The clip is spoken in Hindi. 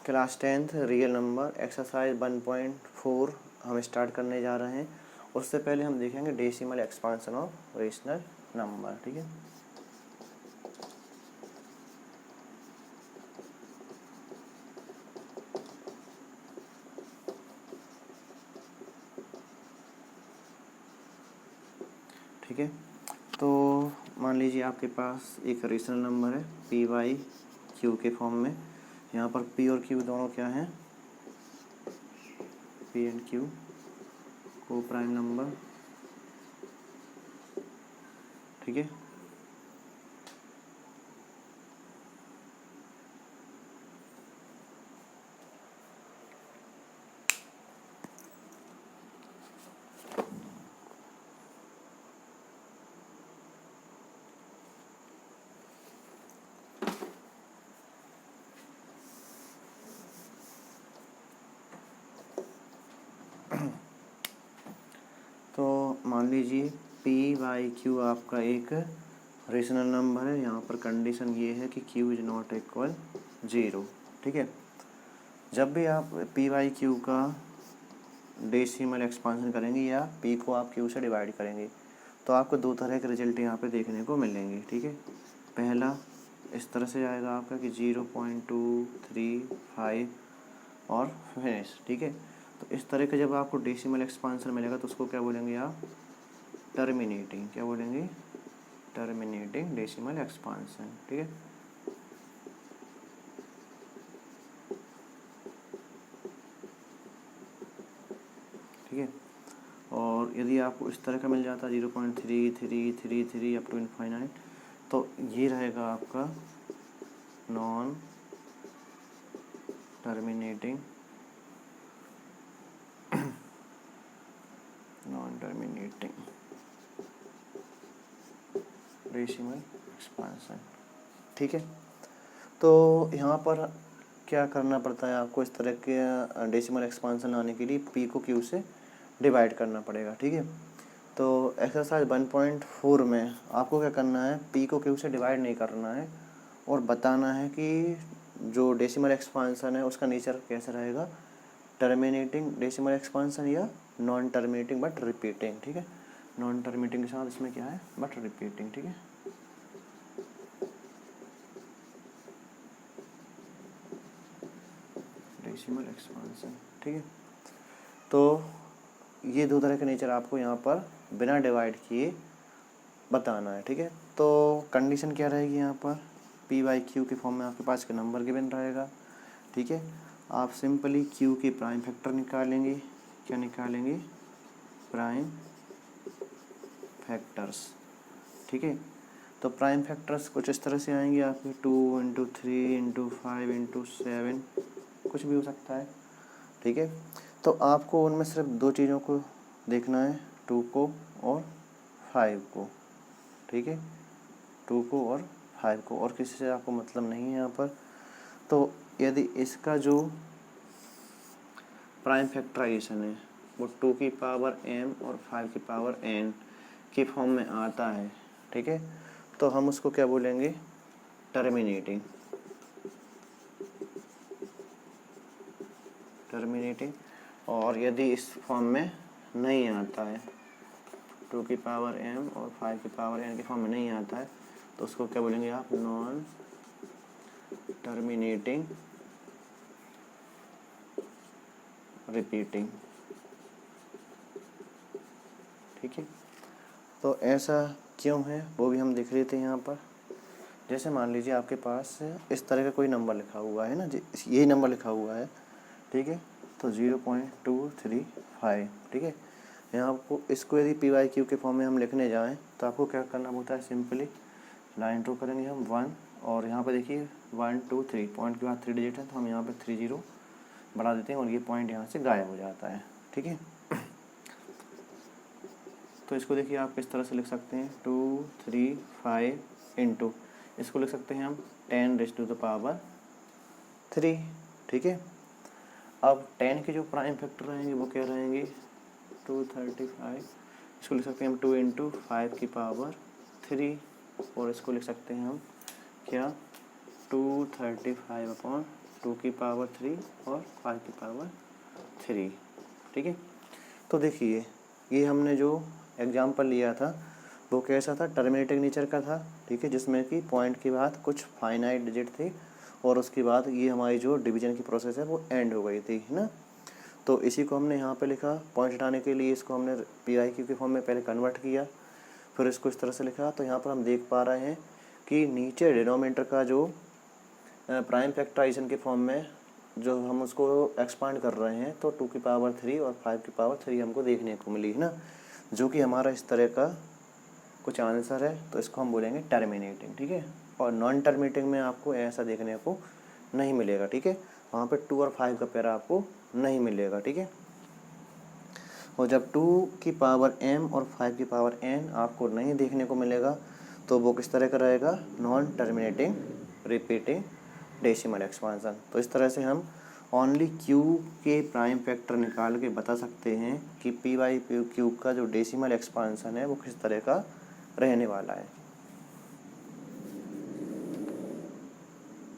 Class 10th real number exercise 1.4 हम स्टार्ट करने जा रहे हैं। उससे पहले हम देखेंगे decimal expansion of rational number. ठीक है, ठीक है। तो मान लीजिए आपके पास एक रेशनल नंबर है पी वाई क्यू के फॉर्म में। यहाँ पर पी और क्यू दोनों क्या हैं, पी एंड क्यू को प्राइम नंबर। ठीक है, तो मान लीजिए पी वाई क्यू आपका एक रेशनल नंबर है। यहाँ पर कंडीशन ये है कि क्यू इज नॉट इक्वल 0। ठीक है, जब भी आप पी वाई क्यू का डेसिमल एक्सपांशन करेंगे या पी को आप क्यू से डिवाइड करेंगे तो आपको दो तरह के रिजल्ट यहाँ पे देखने को मिलेंगे। ठीक है, पहला इस तरह से आएगा आपका कि 0.235 और फिनिश। ठीक है, तो इस तरह का जब आपको डेसिमल एक्सपांशन मिलेगा तो उसको क्या बोलेंगे आप, टर्मिनेटिंग। क्या बोलेंगे, टर्मिनेटिंग डेसिमल एक्सपांशन। ठीक है, ठीक है। और यदि आपको इस तरह का मिल जाता है 0.3333 अप टू इनफाइनाइट तो ये रहेगा आपका नॉन टर्मिनेटिंग डेसिमल एक्सपांशन। ठीक है, तो यहाँ पर क्या करना पड़ता है आपको, इस तरह के डेसिमल एक्सपांशन लाने के लिए पी को क्यू से डिवाइड करना पड़ेगा। ठीक है, तो एक्सरसाइज 1.4 में आपको क्या करना है, पी को क्यू से डिवाइड नहीं करना है और बताना है कि जो डेसिमल एक्सपांशन है उसका नेचर कैसा रहेगा, टर्मिनेटिंग डेसिमल एक्सपांशन या नॉन टर्मिनेटिंग बट रिपीटिंग। ठीक है, नॉन टर्मिनेटिंग के साथ इसमें क्या है, बट रिपीटिंग। ठीक है, डेसिमल एक्सपांशन। ठीक है, तो ये दो तरह के नेचर आपको यहाँ पर बिना डिवाइड किए बताना है। ठीक है, तो कंडीशन क्या रहेगी यहाँ पर, पी वाई क्यू के फॉर्म में आपके पास का नंबर गिवन रहेगा। ठीक है, आप सिंपली क्यू के प्राइम फैक्टर निकालेंगे। क्या निकालेंगे, प्राइम फैक्टर्स। ठीक है, तो प्राइम फैक्टर्स कुछ इस तरह से आएंगे आपके 2 × 3 × 5 × 7, कुछ भी हो सकता है। ठीक है, तो आपको उनमें सिर्फ दो चीज़ों को देखना है, 2 को और 5 को। ठीक है, 2 को और 5 को, और किसी से आपको मतलब नहीं है यहाँ पर। तो यदि इसका जो प्राइम फैक्टराइजेशन है वो 2 की पावर m और 5 की पावर n के फॉर्म में आता है। ठीक है, तो हम उसको क्या बोलेंगे, टर्मिनेटिंग। टर्मिनेटिंग। और यदि इस फॉर्म में नहीं आता है, 2 की पावर m और 5 की पावर n के फॉर्म में नहीं आता है तो उसको क्या बोलेंगे आप, नॉन टर्मिनेटिंग रिपीटिंग। ठीक है, तो ऐसा क्यों है वो भी हम देख रहे थे यहाँ पर। जैसे मान लीजिए आपके पास इस तरह का कोई नंबर लिखा हुआ है ना, यही नंबर लिखा हुआ है। ठीक है, तो 0.235। ठीक है, यहाँ आपको इसको यदि पी वाई क्यू के फॉर्म में हम लिखने जाएं तो आपको क्या करना होता है, सिंपली लाइन ड्रॉ करेंगे हम 1, और यहाँ पर देखिए 1 2 3 पॉइंट के बाद 3 डिजिट है तो हम यहाँ पर 3 0 बढ़ा देते हैं और ये पॉइंट यहाँ से गायब हो जाता है। ठीक है, तो इसको देखिए आप किस तरह से लिख सकते हैं, 2 3 5 इंटू, इसको लिख सकते हैं हम 10⁻3। ठीक है, अब 10 के जो प्राइम फैक्टर रहेंगे वो क्या रहेंगे, 235। इसको लिख सकते हैं हम 2 × 5 की पावर 3, और इसको लिख सकते हैं हम क्या, 235/2। 2 की पावर 3 और 5 की पावर 3। ठीक है, तो देखिए ये हमने जो एग्जाम्पल लिया था वो कैसा था, टर्मिनेटिंग नेचर का था। ठीक है, जिसमें कि पॉइंट के बाद कुछ फाइनाइट डिजिट थे और उसके बाद ये हमारी जो डिवीजन की प्रोसेस है वो एंड हो गई थी, है ना। तो इसी को हमने यहाँ पे लिखा, पॉइंट हटाने के लिए इसको हमने PIQ के फॉर्म में पहले कन्वर्ट किया, फिर इसको इस तरह से लिखा। तो यहाँ पर हम देख पा रहे हैं कि नीचे डिनोमिनेटर का जो प्राइम फैक्टराइजेशन के फॉर्म में जो हम उसको एक्सपांड कर रहे हैं, तो 2 की पावर 3 और 5 की पावर 3 हमको देखने को मिली, है ना, जो कि हमारा इस तरह का कुछ आंसर है। तो इसको हम बोलेंगे टर्मिनेटिंग। ठीक है, और नॉन टर्मिनेटिंग में आपको ऐसा देखने को नहीं मिलेगा। ठीक है, वहाँ पे 2 और 5 का पैरा आपको नहीं मिलेगा। ठीक है, और जब 2 की पावर m और 5 की पावर n आपको नहीं देखने को मिलेगा तो वो किस तरह का रहेगा, non terminating repeating decimal expansion. तो इस तरह से हम ओनली q के प्राइम फैक्टर निकाल के बता सकते हैं कि p/q का जो डेसिमल एक्सपांसन है वो किस तरह का रहने वाला है।